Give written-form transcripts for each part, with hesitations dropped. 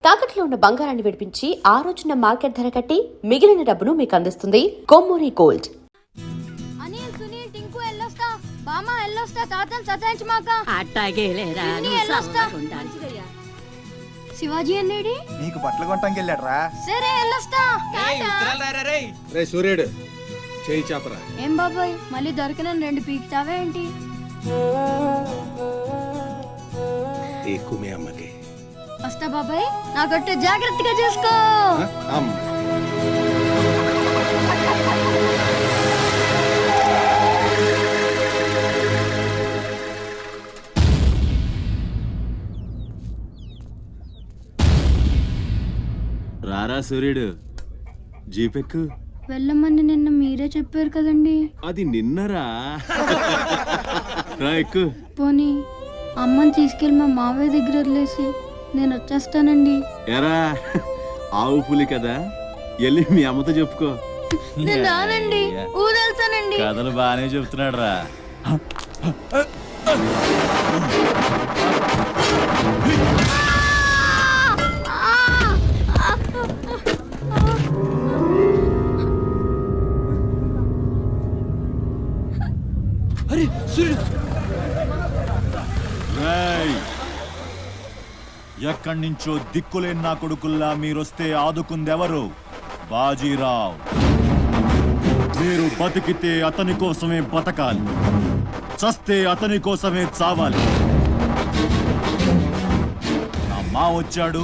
తాకట్లో ఉన్న బంగారాన్ని విడిపించి ఆ రోజున మార్కెట్ ధర కట్టి మిగిలిన డబ్బును మీకు అందిస్తుంది కొమ్మూరి గోల్డ్. అనిల్ సునీల్ టింకు ఎల్లొస్తా బామా ఎల్లొస్తా తాతన్ సతాయించమాక అట్టాగేలేరా శివాజీ అన్నేడి నీకు బట్టలు కొనటానికి వెళ్ళాడరా. సరే ఎల్లొస్తా రే సూర్యుడు చేయి చాపరా. ఏం బాబాయ్ మళ్ళీ దొరికిన 2 పీకుతావే ఏంటి? ఎక్కువ మీ అమ్మకి వస్తా బాబాయ్ నా గట్టు జాగ్రత్తగా చూసుకో. అమ్మ రారా సూర్యుడు జీపెక్కు. వెళ్ళమని నిన్న మీరే చెప్పారు కదండి. అది నిన్నరా. రా ఎక్కు. పోనీ అమ్మని తీసుకెళ్ళి మా మావయ్య దగ్గర వదిలేసి నేను వచ్చేస్తానండి. ఎరా ఆవు పులి కదా, వెళ్ళి మీ అమ్మతో చెప్పుకో. నేను రానండి, ఊరెళ్తానండి. కథలు బానే చెప్తున్నాడు రా. ఎక్కడి నుంచో దిక్కులేని నా కొడుకుల్లా మీరొస్తే ఆదుకుందెవరు? బాజీరావ్. మీరు బతికితే అతని కోసమే బతకాలి, చస్తే అతని కోసమే చావాలి. నా మా వచ్చాడు,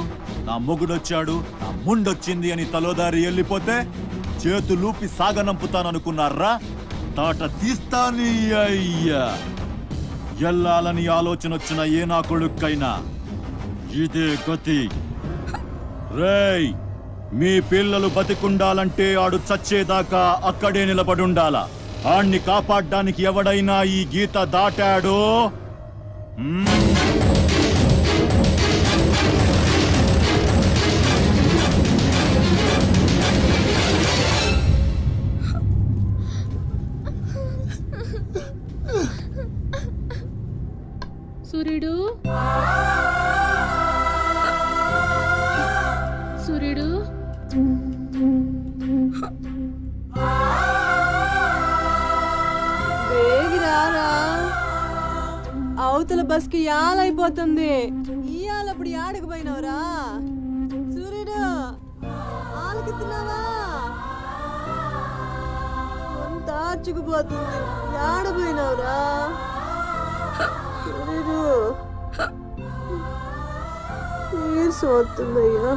నా మొగుడొచ్చాడు, నా ముండొచ్చింది అని తలోదారి వెళ్ళిపోతే చేతులూపి సాగనంపుతాననుకున్నారా? తాట తీస్తాని అయ్యా. ఎల్లాలని ఆలోచన వచ్చిన ఏ నా కొడుక్కైనా ఇదే గతి. రేయ్, మీ పిల్లలు బతికుండాలంటే ఆడు చచ్చేదాకా అక్కడే నిలబడుండాలా. ఆణ్ణి కాపాడ్డానికి ఎవడైనా ఈ గీత దాటాడో సూర్యుడు సూర్యుడు వేగిరారా, అవతల బస్కి యాలైపోతుంది. ఇయాలప్పుడు యాడకు పోయినవరా? సూర్యుడు ఆలకిస్తున్నావా? అంత ఆర్చుకుపోతుంది, యాడ పోయినవరా? సూర్యుడు నీరసం వస్తుందయ్యా.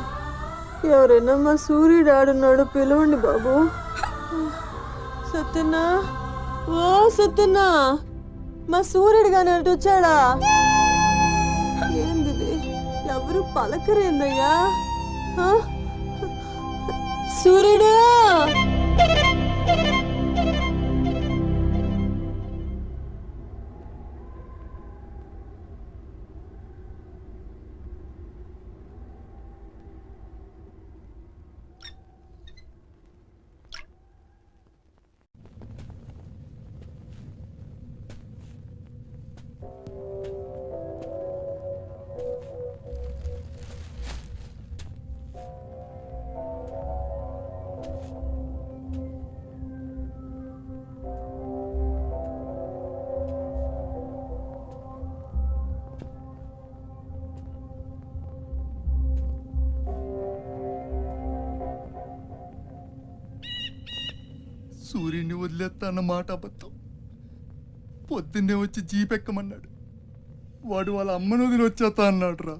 ఎవరైనా మా సూర్యుడు ఆడున్నాడు, పిలవండి బాబు. సత్యన్నా, ఓ సత్యన్నా, మా సూర్యుడు గాని అటు వచ్చాడా? ఏంది ఎవరు పలకరేందయ్యా? సూర్యుడు సూర్యుడిని వదిలేస్తా అన్న మాట అబద్ధం. పొద్దున్నే వచ్చి జీపెక్కమన్నాడు. వాడు వాళ్ళ అమ్మను వదిలి వచ్చేస్తా అన్నాడు రా.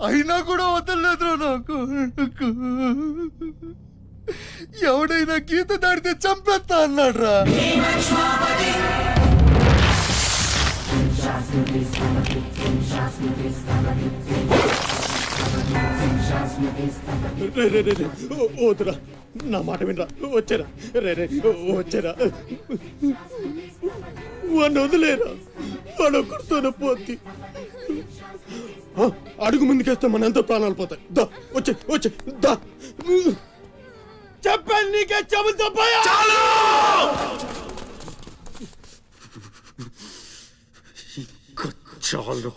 అయినా కూడా వదలలేదురా నాకు. ఎవడైనా గీత దాడితే చంపేస్తా అన్నాడు రా. వద్దురా, నా మాట వినరా. వచ్చారా రే వచ్చారా, వాడిని వదిలేరా. వాడు ఒక్కడితోనే పోద్ది. అడుగు ముందుకేస్తే మన ఎంతో ప్రాణాలు పోతాయి. దా వచ్చే వచ్చే దా. చెప్పాను నీకే, చెబుతా పోయా. చాలు.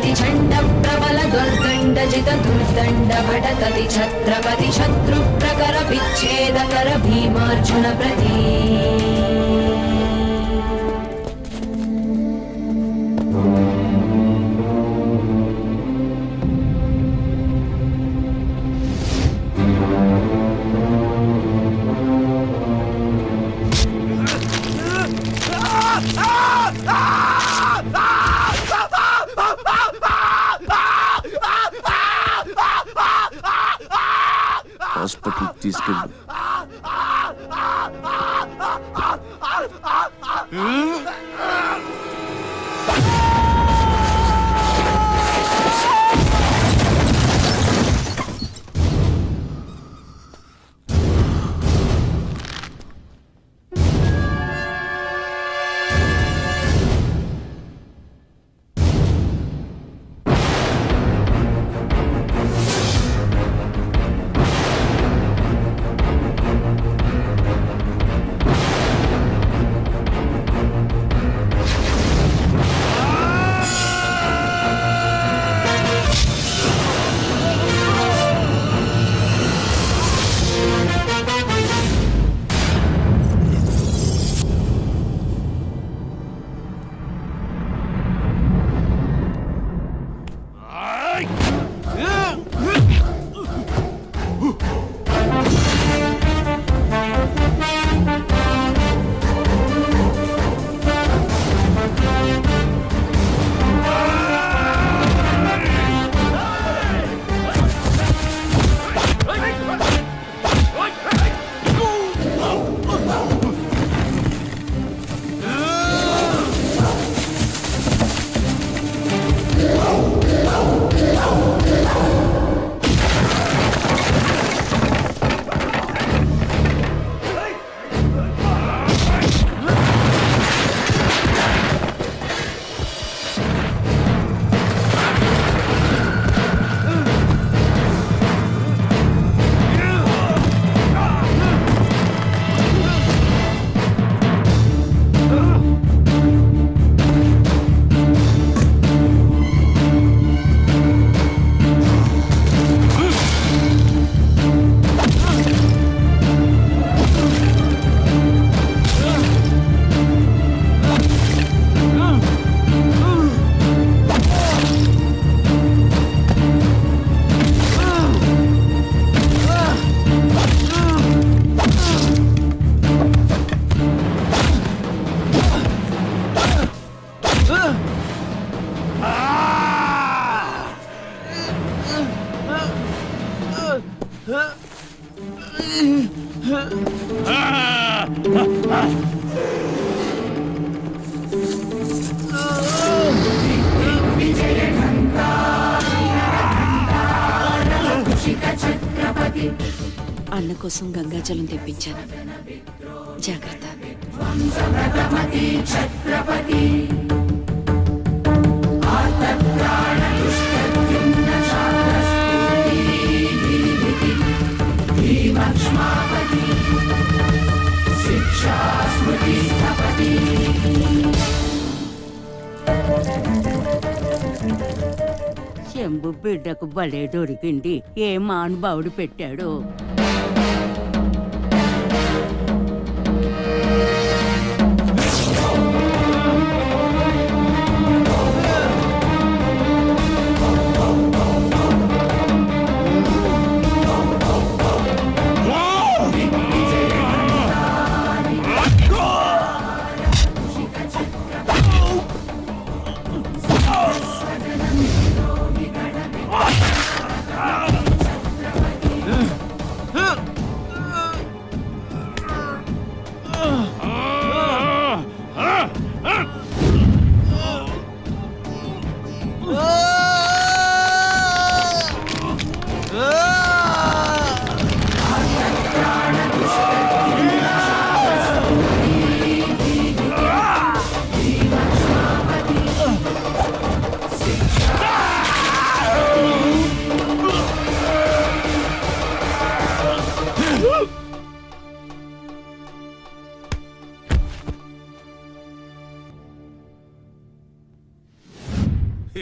ఛత్రపతి చండ ప్రబల దుర్దండ జిత దుర్దండ భటకతి ఛత్రపతి శత్రు ప్రకర విచ్ఛేదకర భీమార్జున ప్రతి హాస్పిటల్ తీసుకెళ్ళు. అన్న కోసం గంగాజలం తెప్పించాను, జాగ్రత్త. శంభు బిడ్డకు భలే దొరికింది, ఏ మానుభావుడు పెట్టాడు.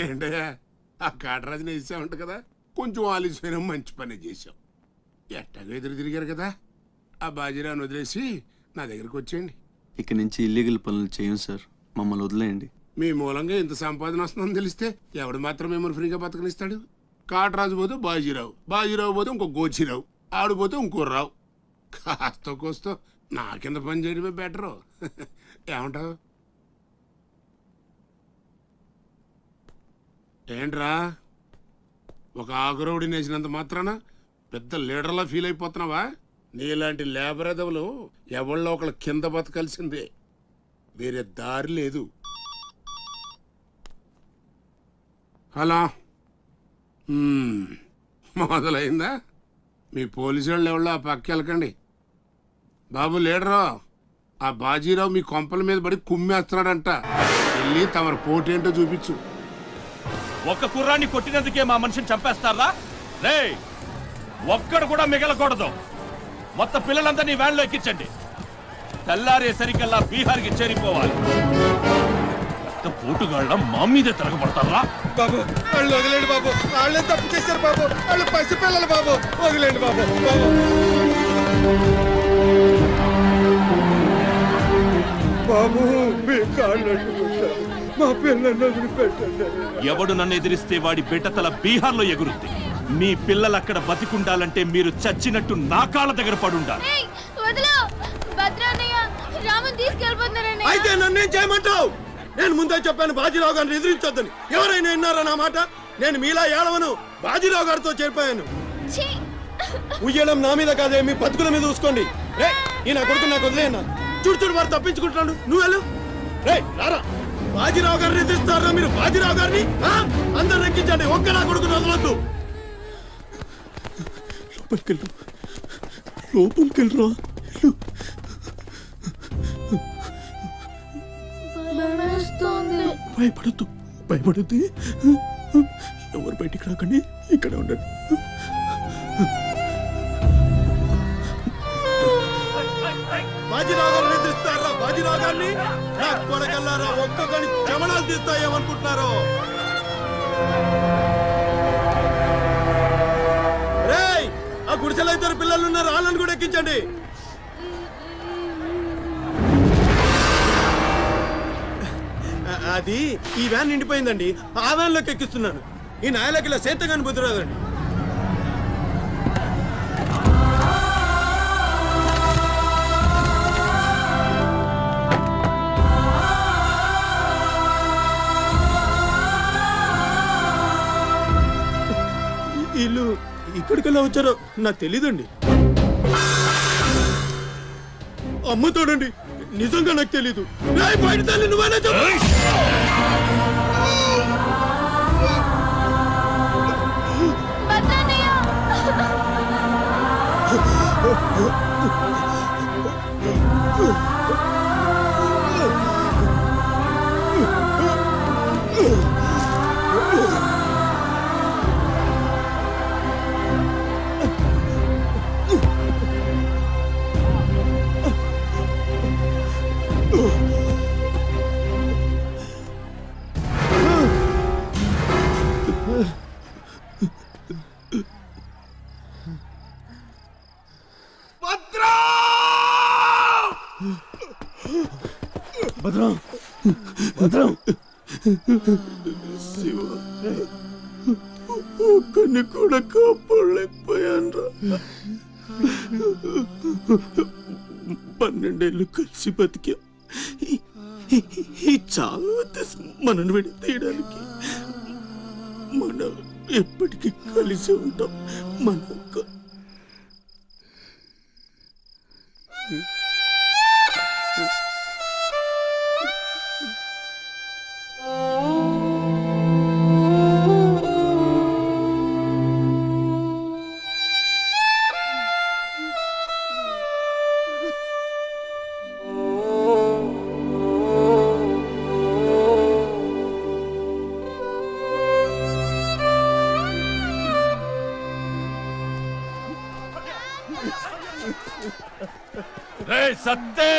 ఏంటయ్యా ఆ కాటరాజుని వేసామంట కదా, కొంచెం ఆలస్యమైన మంచి పని చేశాం. ఎట్టాగా ఎదురు తిరిగారు కదా, ఆ బాజీరావుని వదిలేసి నా దగ్గరికి వచ్చేయండి. ఇక నుంచి ఇల్లీగల్ పనులు చేయం సార్, మమ్మల్ని వదిలేయండి. మీ మూలంగా ఇంత సంపాదన వస్తుందని తెలిస్తే ఎవడు మాత్రం మిమ్మల్ని ఫ్రీగా బతకనిస్తాడు? కాటరాజు పోతే బాజీరావు, బాజీరావు పోతే ఇంకో గోచిరావు, ఆడిపోతే ఇంకో రావు. కాస్త కోస్తో నా కింద పని చేయడమే బెటరు. ఏమంటావు? ఏంట్రా, ఒక ఆకురవుడిని వేసినంత మాత్రాన పెద్ద లీడర్లా ఫీల్ అయిపోతున్నావా? నీలాంటి లేబర్ ఎదవులు ఎవళ్ళో ఒకళ్ళ కింద బతకాల్సిందే, వేరే దారి లేదు. హలో, మొదలైందా? మీ పోలీసు వాళ్ళు ఎవరో ఆ పక్క వెళ్ళకండి. బాబు లీడరు, ఆ బాజీరావు మీ కొంపల మీద పడి కుమ్మేస్తున్నాడంట. వెళ్ళి తమరు పోటేంటో చూపించు. ఒక్క కుర్రాన్ని కొట్టినందుకే మా మనిషిని చంపేస్తారా? రే, ఒక్కడు కూడా మిగలకూడదు. మొత్తం పిల్లలందరినీ వ్యాన్లో ఎక్కించండి. తెల్లారేసరికల్లా బీహార్కి చేరిపోవాలి. పోటుగాళ్ళ మా మీదే తిరగబడతారా? బాబు వాళ్ళు వదిలేండి బాబు, వాళ్ళే తప్పు చేశారు బాబు, వాళ్ళు పసిపిల్లలు బాబు, వదిలేండి బాబు. బాబు మీ కాళ్ళు మా పిల్లల్ని వదిలిపెట్టండి. ఎవడు నన్ను ఎదిరిస్తే వాడి బిడ్డతల బీహార్లో ఎగురుద్ది. మీ పిల్లలు అక్కడ బతికుండాలంటే మీరు చచ్చినట్టు నా కాళ్ళ దగ్గర పడుండాలి. అయితే నన్నేం చేయమంటావు? నేను ముందే చెప్పాను బాజీరావు గారిని ఎదిరించొద్దని. ఎవరైనా విన్నారా నా మాట? నేను మీలా ఏడవను, బాజీరావు గారితో చేరిపోయాను. ఉయ్యడం నా మీద కాదే, మీ బతుకుల మీద చూసుకోండి. రే, ఈ నా కొడుకు నాకు వదిలేయన్నా. చూడు చూడు, వారు తప్పించుకుంటున్నాడు, నువ్వు వెళ్ళు. రే రారా, బాజీరావు గారిని ఎదిరిస్తారా మీరు? బాజీరావు గారిని అందరు ఎక్కించండి, ఒక్క నా కొడుకుని వదలొద్దు. లోపలికెళ్ళు, లోపలికెళ్ళరా. భయపడద్దు, భయపడద్దు. ఎవరు బయటికి రాకండి, ఇక్కడ ఉండండి. బాజీరావు గారిని తీస్తారా? బాజీరావు గారిని నా కొడగల్లారా, ఒక్కొక్కని చెమడాలు తీస్తాయేమనుకుంటున్నారు? రేయ్, ఆ గుడిసెలో ఇద్దరు పిల్లలు ఉన్నారు, వాళ్ళని కూడా ఎక్కించండి. అది ఈ వ్యాన్ నిండిపోయిందండి, ఆ వ్యాన్ లోకి ఎక్కిస్తున్నాను. ఈ నాయలకి ఇలా సేతగాని బుద్ధిరాదండి. వీళ్ళు ఇక్కడికెళ్ళా వచ్చారో నాకు తెలీదండి. అమ్ముతాడండి, నిజంగా నాకు తెలీదు. బయట తల్లి నువ్వైనా చెప్పు. భద్రం, భద్రం, శివ, ఒక్కడిని కూడా కాపాడలేకపోయాను. 12 ఏళ్ళు కలిసి బతికా. ఈ చావు మనను విడి తీయడానికి మనం ఎప్పటికీ కలిసి ఉంటాం. మన రే సత్తే,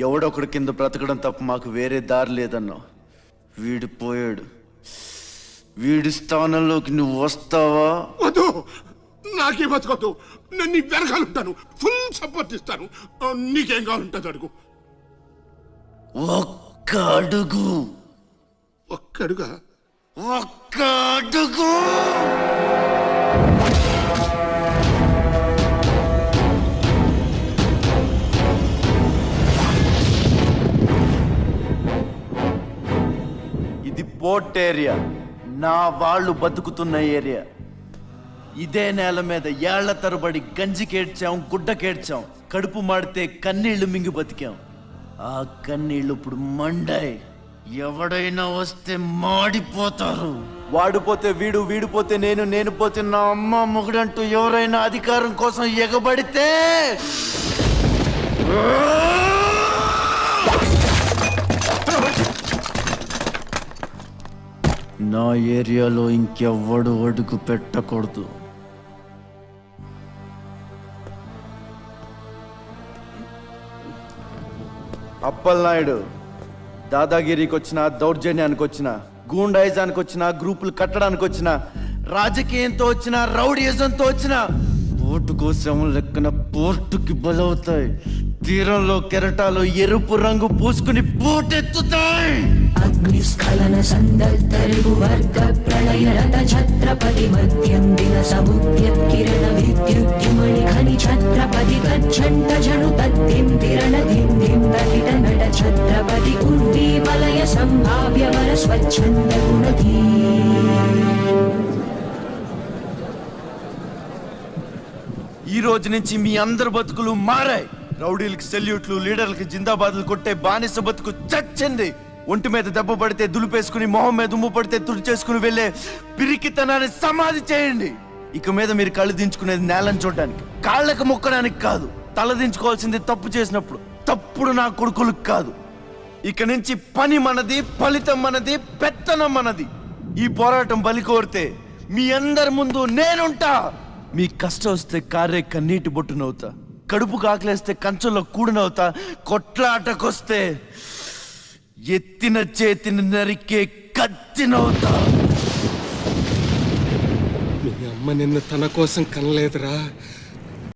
ఎవడొకడు కింద బ్రతకడం తప్ప మాకు వేరే దారి లేదన్నా. వీడు పోయాడు. వీడి స్థానంలోకి నువ్వు వస్తావా? వద్దు, నాకే బతకొద్దు. నేను నీ వెనకాలంటాను, ఫుల్ సపోర్ట్ ఇస్తాను. నీకేం కావాలంటుంది అడుగు. ఒక్క అడుగు. ఒక్క అడుగా? ఒక్క అడుగు. ఇది పోర్ట్ ఏరియా, నా వాళ్ళు బతుకుతున్న ఏరియా. ఇదే నేల మీద ఏళ్ల తరబడి గంజికేడ్చాం, గుడ్డకేడ్చాం, కడుపు మాడితే కన్నీళ్లు మింగి బతికాం. ఆ కన్నీళ్లు ఇప్పుడు మండాయి. ఎవడైనా వస్తే మాడిపోతారు. వాడిపోతే వీడు, వీడిపోతే నేను, నేను పోతే నా అమ్మ మొగుడంటూ ఎవరైనా అధికారం కోసం ఎగబడితే నా ఏరియాలో ఇంకెవ్వడు అడుగు పెట్టకూడదు. అప్పలనాయుడు దాదాగిరికి వచ్చిన, దౌర్జన్యానికి వచ్చిన, గూండాయిజానికి వచ్చిన, గ్రూపులు కట్టడానికి వచ్చిన, రాజకీయంతో వచ్చిన, రౌడీయిజంతో వచ్చిన, పోటు కోసం లెక్కన పోర్టుకి బలవుతాయి. తీరంలో కెరటాలు ఎరుపు రంగు పూసుకుని పోటెత్తుతాయి. అగ్నిస్ఖలన సందల్తరిగు వర్గ ప్రళయ రత ఛత్రపతి మధ్యం దిన సముద్యత్కిరణ విద్యుద్యుమణి ఖని ఛత్రపతి గచ్చంట జను తద్దిం తిరణ ధిం ధిం దహిత నట ఛత్రపతి ఉర్వీ వలయ సంభావ్య వర స్వచ్ఛంద గుణధీ. ఈ రోజు నుంచి మీ అందరి బతుకులు మారాయి. రౌడీలకి సెల్యూట్లు, లీడర్లకి జిందాబాద్లు కొట్టే బానిస బతుకు చచ్చింది. ఒంటి మీద దెబ్బ పడితే దులిపేసుకుని, మొహం మీద ఉమ్ము పడితే తుడిచేసుకుని వెళ్ళే పిరికితనాన్ని సమాధి చేయండి. ఇక మీద మీరు కళ్ళు దించుకునేది నేలను చూడడానికి, కాళ్ళకు మొక్కడానికి కాదు. తల దించుకోవాల్సింది తప్పు చేసినప్పుడు, తప్పుడు నా కొడుకులకు కాదు. ఇక నుంచి పని మనది, ఫలితం మనది, పెత్తనం మనది. ఈ పోరాటం బలి కోరితే మీ అందరి ముందు నేనుంటా. మీ కష్టం వస్తే కారే కన్నీటి బొట్టునవుతా. కడుపు కాకలేస్తే కంచంలో కూడినవుతా, కొట్లాటకొస్తే ఎత్తిన చేతిని నరికే కత్తినవుతా. మీ అమ్మ నిన్ను తన కోసం కనలేదురా,